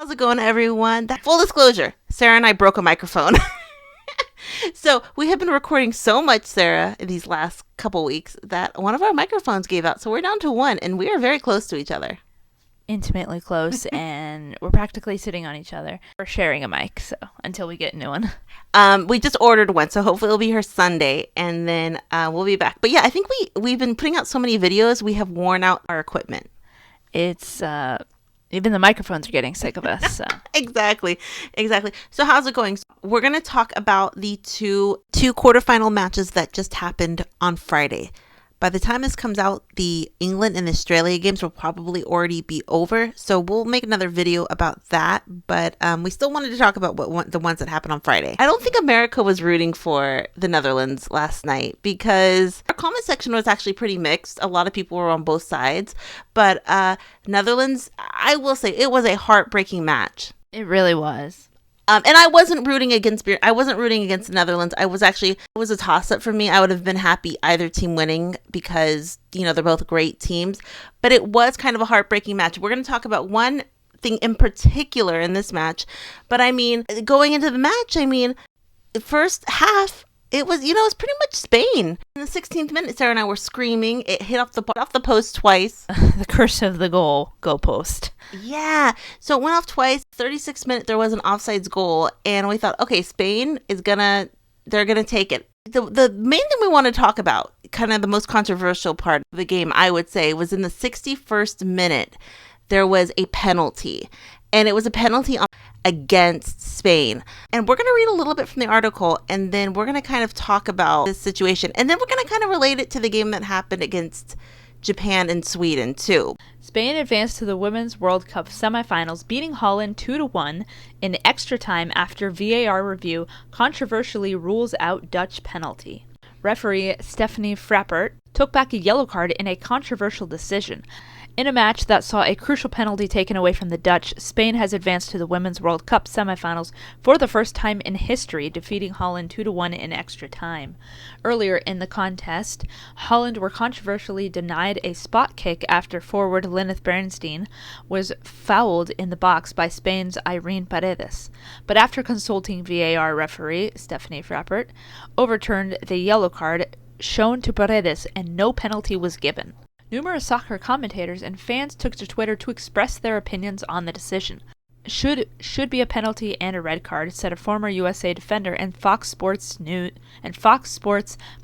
How's it going, everyone? Full disclosure, Sarah and I broke a microphone. So we have been recording so much, Sarah, in these last couple weeks that one of our microphones gave out. So we're down to one, and we are very close to each other. Intimately close, and we're practically sitting on each other. We're sharing a mic, so until we get a new one. We just ordered one, so hopefully it'll be here Sunday, and then we'll be back. But yeah, I think we've been putting out so many videos, we have worn out our equipment. It's even the microphones are getting sick of us. So. Exactly. So how's it going? We're going to talk about the two quarterfinal matches that just happened on Friday. By the time this comes out, the England and Australia games will probably already be over. So we'll make another video about that. But we still wanted to talk about the ones that happened on Friday. I don't think America was rooting for the Netherlands last night because our comment section was actually pretty mixed. A lot of people were on both sides. But Netherlands, I will say, it was a heartbreaking match. It really was. And I wasn't rooting against the Netherlands. It was a toss-up for me. I would have been happy either team winning because, they're both great teams. But it was kind of a heartbreaking match. We're going to talk about one thing in particular in this match. But going into the match, the first half, it was pretty much Spain. In the 16th minute, Sarah and I were screaming. It hit off the post twice. The curse of the goal post. Yeah. So it went off twice. 36th minute, there was an offsides goal. And we thought, okay, Spain they're going to take it. The main thing we want to talk about, kind of the most controversial part of the game, I would say, was in the 61st minute, there was a penalty. And it was a penalty against Spain. And we're going to read a little bit from the article, and then we're going to kind of talk about this situation. And then we're going to kind of relate it to the game that happened against Japan and Sweden, too. Spain advanced to the Women's World Cup semifinals, beating Holland 2-1 in extra time after VAR review controversially rules out Dutch penalty. Referee Stefanie Van der Gragt took back a yellow card in a controversial decision. In a match that saw a crucial penalty taken away from the Dutch, Spain has advanced to the Women's World Cup semifinals for the first time in history, defeating Holland 2-1 in extra time. Earlier in the contest, Holland were controversially denied a spot kick after forward Beerensteyn was fouled in the box by Spain's Irene Paredes. But after consulting VAR referee Stefanie Van der Gragt, overturned the yellow card shown to Paredes and no penalty was given. Numerous soccer commentators and fans took to Twitter to express their opinions on the decision. Should be a penalty and a red card, said a former USA defender and Fox Sports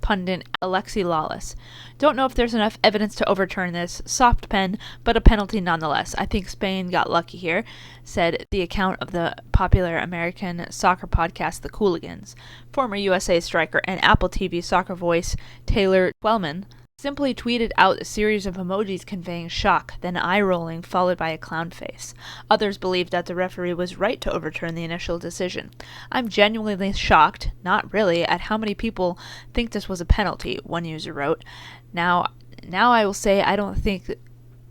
pundit Alexia Lawless. Don't know if there's enough evidence to overturn this. Soft pen, but a penalty nonetheless. I think Spain got lucky here, said the account of the popular American soccer podcast The Cooligans. Former USA striker and Apple TV soccer voice Taylor Twellman simply tweeted out a series of emojis conveying shock, then eye-rolling, followed by a clown face. Others believed that the referee was right to overturn the initial decision. I'm genuinely shocked, not really, at how many people think this was a penalty, one user wrote. Now I will say I don't think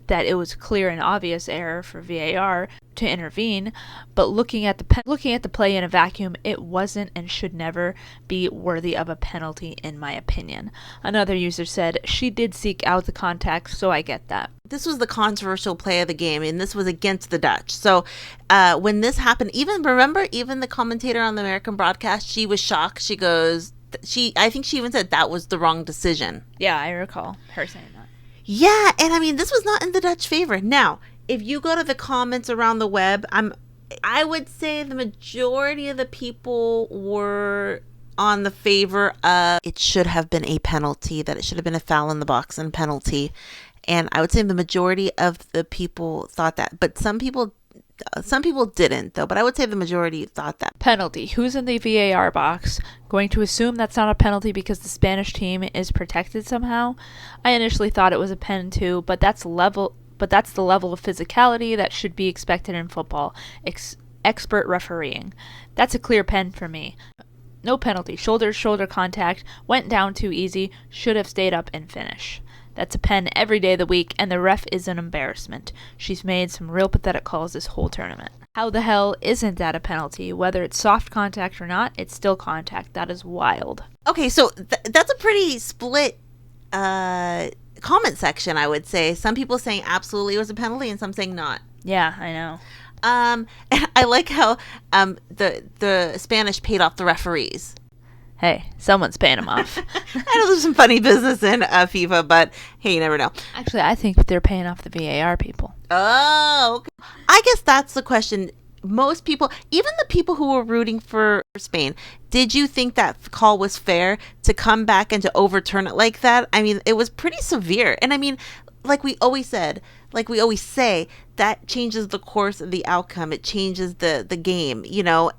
that it was clear and obvious error for VAR to intervene, but looking at the play in a vacuum, it wasn't and should never be worthy of a penalty in my opinion. Another user said, she did seek out the contact, so I get that. This was the controversial play of the game, and this was against the Dutch. So when this happened, even the commentator on the American broadcast, she was shocked. She goes, I think she even said that was the wrong decision. Yeah, I recall her saying that. Yeah, and this was not in the Dutch favor. Now, if you go to the comments around the web, I would say the majority of the people were on the favor of it should have been a penalty, that it should have been a foul in the box and penalty. And I would say the majority of the people thought that. But some people didn't, though. But I would say the majority thought that. Penalty. Who's in the VAR box? Going to assume that's not a penalty because the Spanish team is protected somehow? I initially thought it was a pen too, but that's the level of physicality that should be expected in football. Expert refereeing. That's a clear pen for me. No penalty. Shoulder contact. Went down too easy. Should have stayed up and finish. That's a pen every day of the week, and the ref is an embarrassment. She's made some real pathetic calls this whole tournament. How the hell isn't that a penalty? Whether it's soft contact or not, it's still contact. That is wild. Okay, so that's a pretty split comment section, I would say. Some people saying absolutely it was a penalty and some saying not. Yeah, I know. And I like how the Spanish paid off the referees. Hey, someone's paying them off. I know there's some funny business in FIFA, but hey, you never know. Actually, I think they're paying off the VAR people. Oh, okay. I guess that's the question. Most people, even the people who were rooting for Spain, did you think that call was fair to come back and to overturn it like that? I mean, it was pretty severe. And I mean, like we always say, that changes the course of the outcome. It changes the game,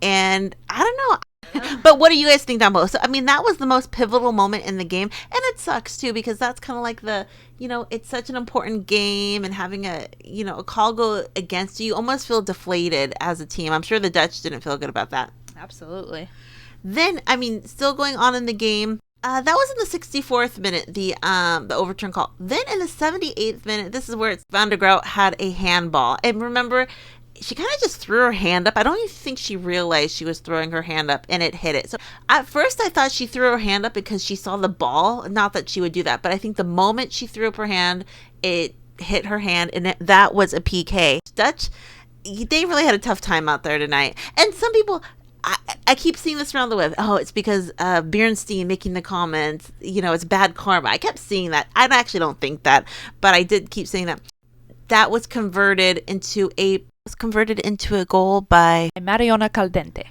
and I don't know. But what do you guys think down below? So, I mean, that was the most pivotal moment in the game. And it sucks, too, because that's kind of like it's such an important game. And having a call go against you almost feel deflated as a team. I'm sure the Dutch didn't feel good about that. Absolutely. Then, I mean, still going on in the game. That was in the 64th minute, the overturn call. Then in the 78th minute, this is where Van der Gragt had a handball. And remember, she kind of just threw her hand up. I don't even think she realized she was throwing her hand up, and it hit it. So at first I thought she threw her hand up because she saw the ball. Not that she would do that, but I think the moment she threw up her hand, it hit her hand, and that was a PK. Dutch, they really had a tough time out there tonight. And some people, I keep seeing this around the web. Oh, it's because Beerensteyn making the comments, it's bad karma. I kept seeing that. I actually don't think that, but I did keep saying that. That was converted into a goal by Mariona Caldente.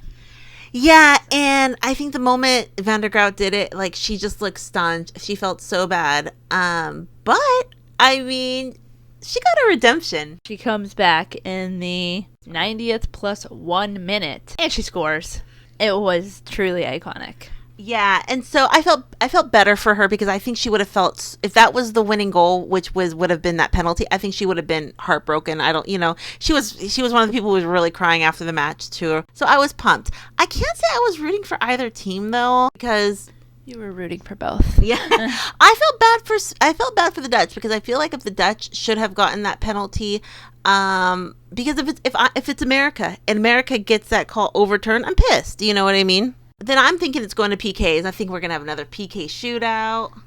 Yeah, and I think the moment Van der Gragt did it, like, she just looked stunned. She felt so bad. But I mean, she got a redemption. She comes back in the 90th plus 1 minute, and she scores. It was truly iconic. Yeah, and so I felt better for her because I think she would have felt, if that was the winning goal, which would have been that penalty, I think she would have been heartbroken. She was one of the people who was really crying after the match too. So I was pumped. I can't say I was rooting for either team though, because you were rooting for both. Yeah, I felt bad for the Dutch because I feel like if the Dutch should have gotten that penalty, because if it's America and America gets that call overturned, I'm pissed. You know what I mean? Then I'm thinking it's going to PKs. I think we're going to have another PK shootout.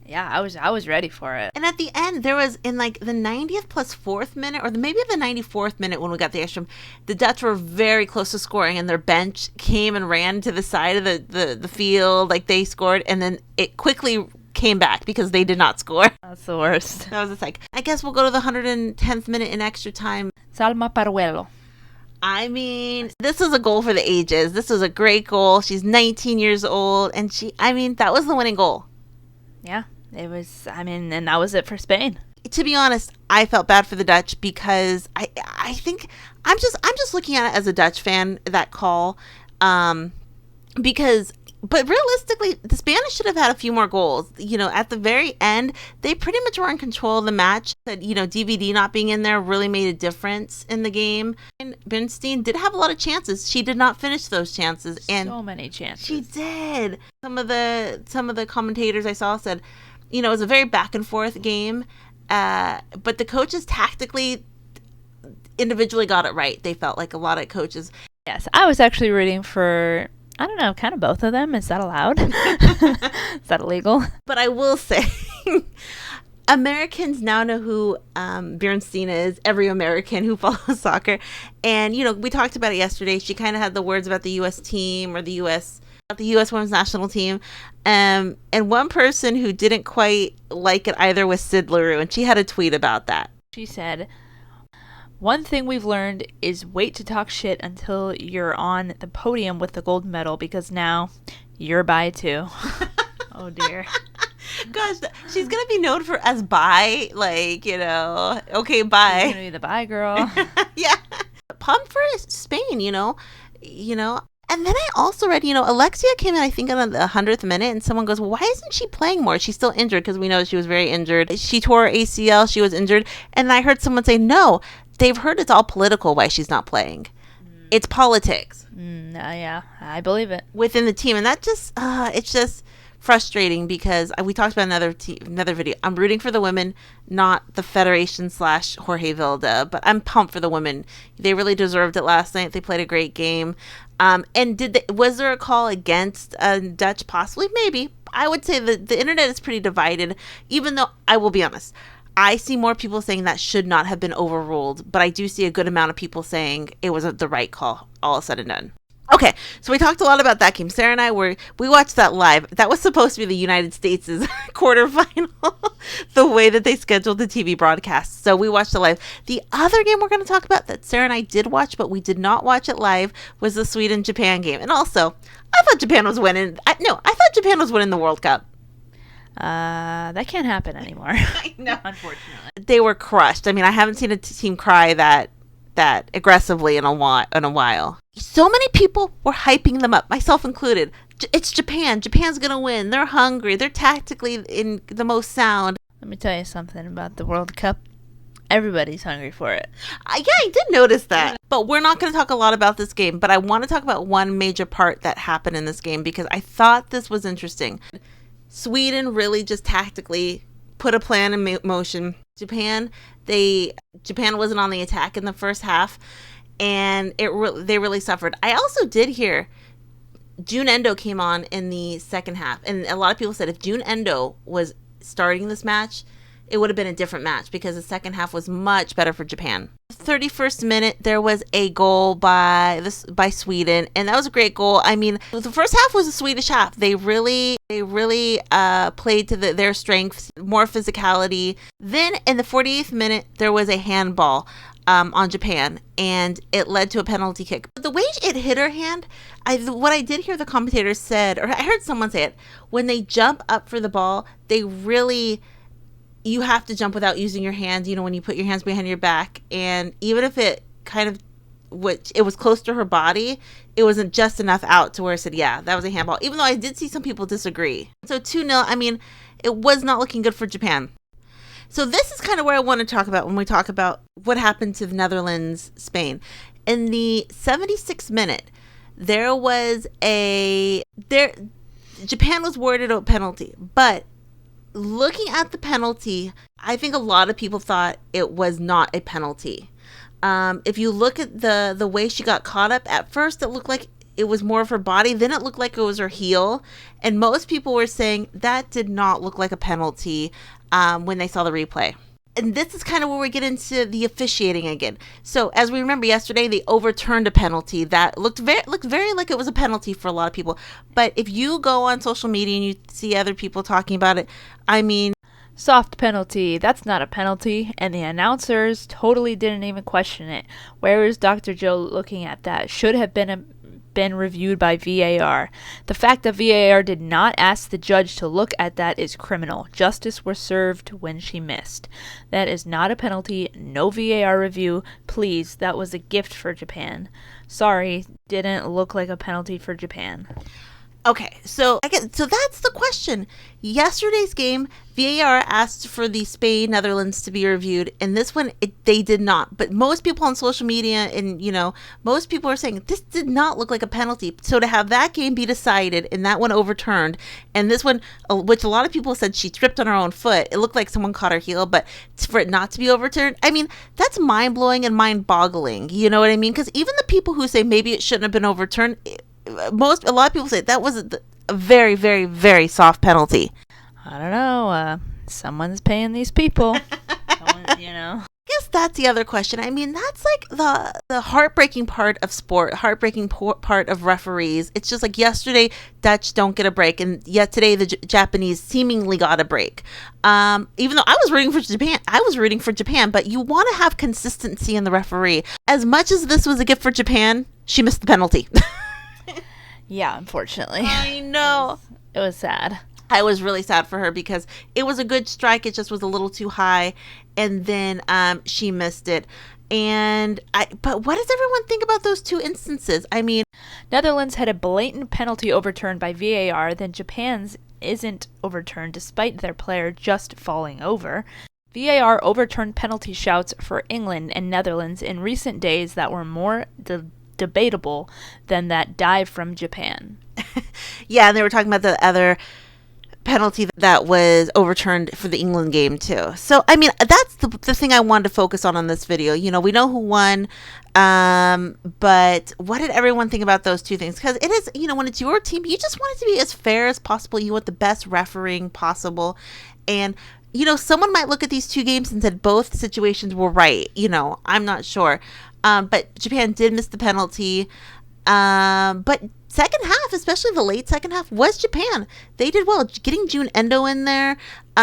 Yeah, I was ready for it. And at the end, there was in like the 90th plus 4th minute, or maybe the 94th minute when we got the extra, the Dutch were very close to scoring, and their bench came and ran to the side of the field, like they scored, and then it quickly came back because they did not score. That's the worst. That was a psych. I guess we'll go to the 110th minute in extra time. Salma Paralluelo. I mean, this was a goal for the ages. This was a great goal. She's 19 years old, and that was the winning goal. Yeah, it was. I mean, and that was it for Spain. To be honest, I felt bad for the Dutch because I think I'm just looking at it as a Dutch fan, that call, but realistically, the Spanish should have had a few more goals. At the very end, they pretty much were in control of the match. That DVD not being in there really made a difference in the game. And Beerensteyn did have a lot of chances. She did not finish those chances, and so many chances. She did. Some of the commentators I saw said, it was a very back and forth game, but the coaches tactically, individually got it right. They felt like a lot of coaches. Yes, I was actually rooting for, I don't know, kind of both of them. Is that allowed? Is that illegal? But I will say, Americans now know who Beerensteyn is, every American who follows soccer. And, we talked about it yesterday. She kind of had the words about the U.S. team, or the U.S. women's national team. And one person who didn't quite like it either was Syd Leroux, and she had a tweet about that. She said, "One thing we've learned is wait to talk shit until you're on the podium with the gold medal, because now you're bi too." Oh dear. Gosh, she's gonna be known as bi, okay, bye. She's gonna be the bi girl. Yeah. Pumped for Spain, And then I also read, Alexia came in, I think, on the 100th minute, and someone goes, well, why isn't she playing more? She's still injured, because we know she was very injured. She tore her ACL, she was injured. And I heard someone say, no, they've heard it's all political why she's not playing. It's politics. Yeah, I believe it. Within the team. And that just, it's just frustrating, because we talked about another video. I'm rooting for the women, not the Federation / Jorge Vilda, but I'm pumped for the women. They really deserved it last night. They played a great game. And was there a call against Dutch? Possibly, maybe. I would say the internet is pretty divided, even though I will be honest. I see more people saying that should not have been overruled, but I do see a good amount of people saying it was the right call, all said and done. Okay, so we talked a lot about that game. Sarah and I we watched that live. That was supposed to be the United States' quarterfinal, the way that they scheduled the TV broadcast. So we watched it live. The other game we're going to talk about that Sarah and I did watch, but we did not watch it live, was the Sweden-Japan game. And also, I thought Japan was winning. I thought Japan was winning the World Cup. That can't happen anymore. I know. Unfortunately. They were crushed. I mean, I haven't seen a team cry that aggressively in a while. So many people were hyping them up, myself included. It's Japan. Japan's going to win. They're hungry. They're tactically in the most sound. Let me tell you something about the World Cup. Everybody's hungry for it. Yeah, I did notice that. But we're not going to talk a lot about this game, but I want to talk about one major part that happened in this game because I thought this was interesting. Sweden really just tactically put a plan in motion. Japan wasn't on the attack in the first half, and they really suffered. I also did hear Jun Endo came on in the second half, and a lot of people said if Jun Endo was starting this match, it would have been a different match because the second half was much better for Japan. 31st minute, there was a goal by Sweden, and that was a great goal. I mean, the first half was a Swedish half. They really played to their strengths, more physicality. Then in the 48th minute, there was a handball on Japan, and it led to a penalty kick. But the way it hit her hand, what I did hear the commentators said, or I heard someone say it, when they jump up for the ball, you have to jump without using your hands, when you put your hands behind your back. And even if it it was close to her body, it wasn't just enough out to where I said, yeah, that was a handball. Even though I did see some people disagree. So 2-0, I mean, it was not looking good for Japan. So this is kind of where I want to talk about when we talk about what happened to the Netherlands, Spain. In the 76th minute, Japan was worried about penalty, but looking at the penalty, I think a lot of people thought it was not a penalty. If you look at the way she got caught up, at first it looked like it was more of her body, then it looked like it was her heel, and most people were saying that did not look like a penalty when they saw the replay. And this is kind of where we get into the officiating again. So as we remember yesterday, they overturned a penalty that looked very like it was a penalty for a lot of people. But if you go on social media and you see other people talking about it, I mean, soft penalty, that's not a penalty, and the announcers totally didn't even question it. Where is Dr. Joe looking at that? Should have been reviewed by VAR. The fact that VAR did not ask the judge to look at that is criminal. Justice was served when she missed. That is not a penalty. No VAR review. Please, that was a gift for Japan. Sorry, didn't look like a penalty for Japan. Okay, so that's the question. Yesterday's game, VAR asked for the Spain-Netherlands to be reviewed, and this one, they did not. But most people on social media and, most people are saying this did not look like a penalty. So to have that game be decided and that one overturned, and this one, which a lot of people said she tripped on her own foot, it looked like someone caught her heel, but for it not to be overturned, I mean, that's mind-blowing and mind-boggling. You know what I mean? Because even the people who say maybe it shouldn't have been overturned, a lot of people say that was a very, very, very soft penalty. I don't know. Someone's paying these people. I guess that's the other question. I mean, that's like the heartbreaking part of sport, heartbreaking part of referees. It's just like yesterday, Dutch don't get a break, and yet today the Japanese seemingly got a break. Even though I was rooting for Japan, but you want to have consistency in the referee. As much as this was a gift for Japan, she missed the penalty. Yeah, unfortunately. I know. It was sad. I was really sad for her because it was a good strike. It just was a little too high. And then she missed it. But what does everyone think about those two instances? I mean, Netherlands had a blatant penalty overturned by VAR, then Japan's isn't overturned despite their player just falling over. VAR overturned penalty shouts for England and Netherlands in recent days that were more debatable than that dive from Japan. Yeah, and they were talking about the other penalty that was overturned for the England game too. So I mean, that's the thing I wanted to focus on this video. We know who won, but what did everyone think about those two things? Because it is, when it's your team, you just want it to be as fair as possible. You want the best refereeing possible, and someone might look at these two games and said both situations were right. I'm not sure. But Japan did miss the penalty. But second half, especially the late second half, was Japan. They did well. Getting Jun Endo in there,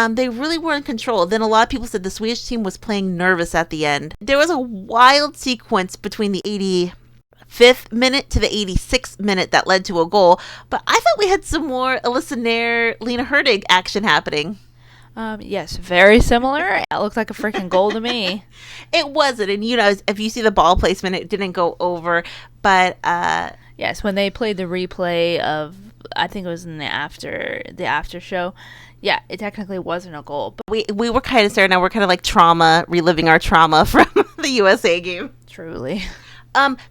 they really were in control. Then a lot of people said the Swedish team was playing nervous at the end. There was a wild sequence between the 85th minute to the 86th minute that led to a goal. But I thought we had some more Alyssa Nair, Lena Hurtig action happening. Yes, very similar. That looked like a freaking goal to me. It wasn't. And, if you see the ball placement, it didn't go over. But, yes, when they played the replay of, I think it was in the after show, yeah, it technically wasn't a goal. But we were kind of, Sarah and I were kind of like reliving our trauma from the USA game. Truly.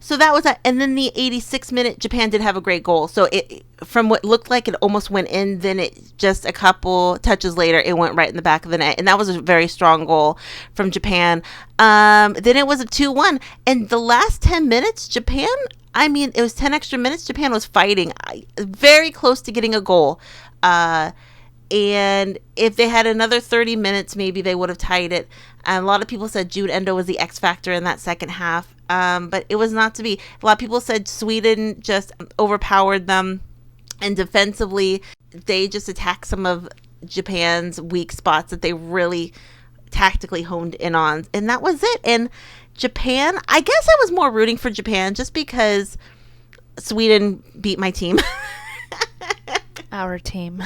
So that was that. And then the 86th minute, Japan did have a great goal. So it, from what looked like it almost went in, then it just a couple touches later, it went right in the back of the net. And that was a very strong goal from Japan. Then it was a 2-1. And the last 10 minutes, Japan, it was 10 extra minutes. Japan was fighting very close to getting a goal. And if they had another 30 minutes, maybe they would have tied it. A lot of people said Jun Endo was the X factor in that second half. But it was not to be. A lot of people said Sweden just overpowered them. And defensively, they just attacked some of Japan's weak spots that they really tactically honed in on. And that was it. And Japan, I guess I was more rooting for Japan just because Sweden beat my team. Our team.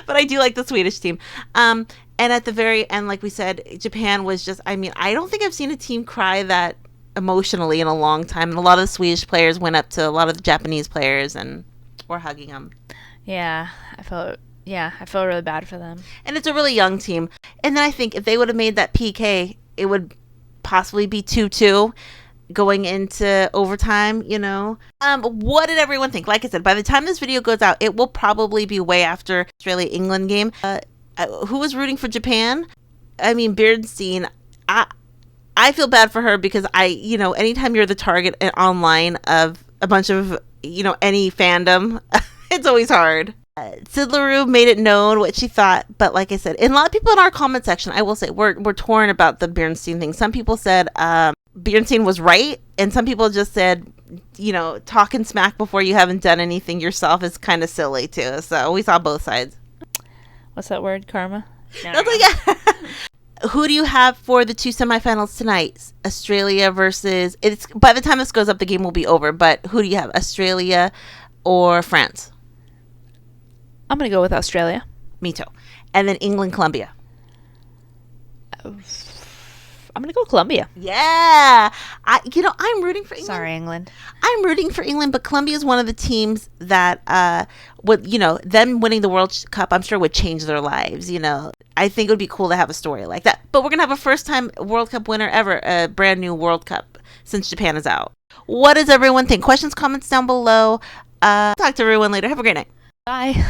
But I do like the Swedish team. And at the very end, like we said, Japan was just, I don't think I've seen a team cry that emotionally in a long time. And a lot of the Swedish players went up to a lot of the Japanese players and were hugging them. Yeah, I felt really bad for them. And it's a really young team. And then I think if they would have made that PK, it would possibly be 2-2 going into overtime, What did everyone think? Like I said, by the time this video goes out, it will probably be way after Australia-England game. Who was rooting for Japan? Beerensteyn, I feel bad for her because anytime you're the target online of a bunch of, any fandom, it's always hard. Syd Leroux made it known what she thought, but like I said, and a lot of people in our comment section, I will say, we're torn about the Beerensteyn thing. Some people said Beerensteyn was right, and some people just said, talking smack before you haven't done anything yourself is kind of silly too. So we saw both sides. What's that word? Karma? No. Who do you have for the two semifinals tonight? Australia versus, by the time this goes up, the game will be over, but who do you have? Australia or France? I'm going to go with Australia. Me too. And then England, Colombia. I'm going to go Colombia. Yeah. I'm rooting for England. Sorry, England. I'm rooting for England, but Colombia is one of the teams that them winning the World Cup, I'm sure would change their lives, I think it would be cool to have a story like that. But we're going to have a first-time World Cup winner ever, a brand new World Cup since Japan is out. What does everyone think? Questions, comments down below. Talk to everyone later. Have a great night. Bye.